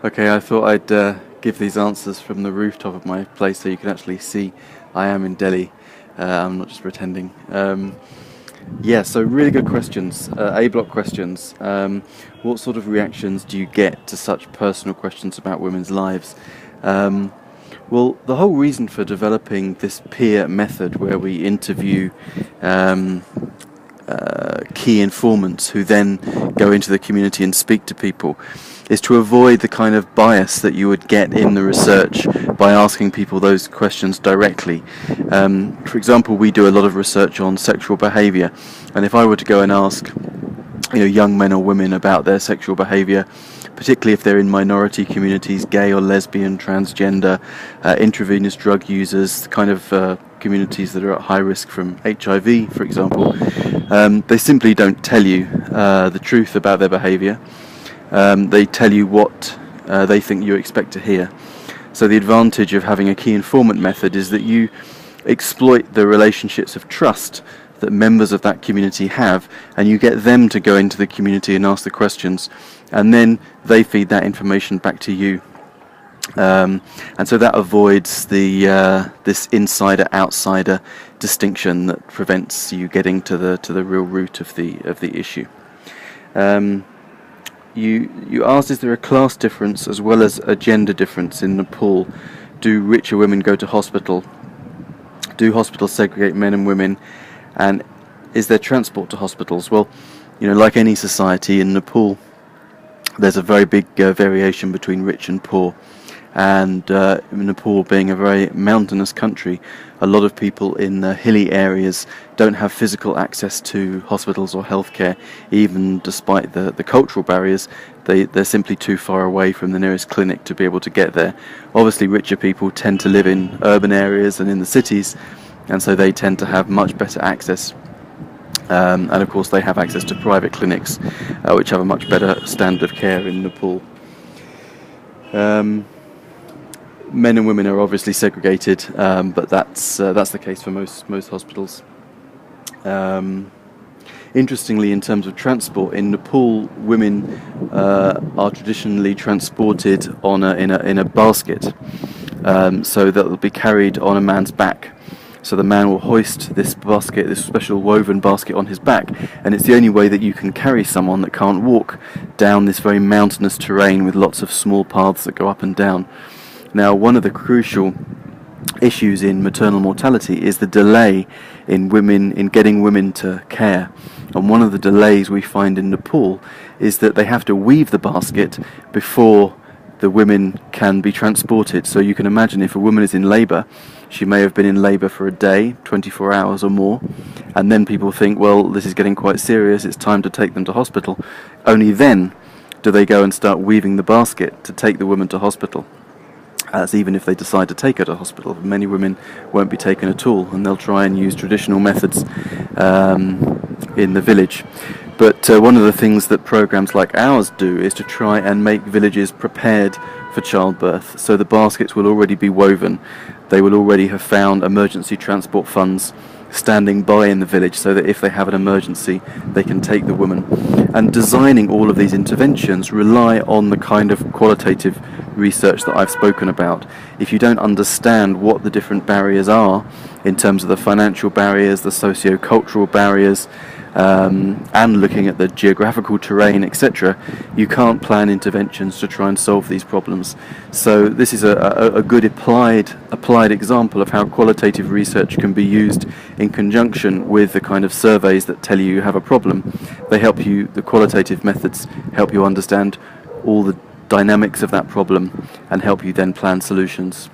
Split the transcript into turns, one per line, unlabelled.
Okay, I thought I'd give these answers from the rooftop of my place so you can actually see I am in Delhi. I'm not just pretending. Yeah, so really good questions. A-block questions. What sort of reactions do you get to such personal questions about women's lives? Well, the whole reason for developing this peer method where we interview key informants who then go into the community and speak to people is to avoid the kind of bias that you would get in the research by asking people those questions directly. For example, we do a lot of research on sexual behaviour, and if I were to go and ask young men or women about their sexual behaviour, particularly if they're in minority communities, gay or lesbian, transgender, intravenous drug users, the kind of communities that are at high risk from HIV, for example, they simply don't tell you the truth about their behaviour. They tell you what they think you expect to hear. So the advantage of having a key informant method is that you exploit the relationships of trust that members of that community have, and you get them to go into the community and ask the questions, and then they feed that information back to you. And so that avoids this insider-outsider distinction that prevents you getting to the real root of the issue. You asked, is there a class difference as well as a gender difference in Nepal? Do richer women go to hospital? Do hospitals segregate men and women? And is there transport to hospitals? Well, like any society in Nepal, there's a very big variation between rich and poor. And Nepal being a very mountainous country, a lot of people in the hilly areas don't have physical access to hospitals or healthcare, even despite the cultural barriers. They're simply too far away from the nearest clinic to be able to get there. Obviously, richer people tend to live in urban areas and in the cities, and so they tend to have much better access. And of course, they have access to private clinics, which have a much better standard of care in Nepal. Men and women are obviously segregated, but that's the case for most hospitals. Interestingly, in terms of transport, in Nepal, women are traditionally transported in a basket, so that will be carried on a man's back. So the man will hoist this basket, this special woven basket, on his back, and it's the only way that you can carry someone that can't walk down this very mountainous terrain with lots of small paths that go up and down. Now, one of the crucial issues in maternal mortality is the delay in getting women to care. And one of the delays we find in Nepal is that they have to weave the basket before the women can be transported. So you can imagine, if a woman is in labour, she may have been in labour for a day, 24 hours or more, and then people think, well, this is getting quite serious, it's time to take them to hospital. Only then do they go and start weaving the basket to take the woman to hospital. That's even if they decide to take her to hospital. Many women won't be taken at all, and they'll try and use traditional methods in the village. But one of the things that programs like ours do is to try and make villages prepared for childbirth. So the baskets will already be woven. They will already have found emergency transport funds standing by in the village, so that if they have an emergency, they can take the woman. And designing all of these interventions rely on the kind of qualitative research that I've spoken about. If you don't understand what the different barriers are, in terms of the financial barriers, the socio-cultural barriers, and looking at the geographical terrain, etc., you can't plan interventions to try and solve these problems. So this is a good applied example of how qualitative research can be used in conjunction with the kind of surveys that tell you have a problem. They help you, the qualitative methods help you understand all the dynamics of that problem and help you then plan solutions.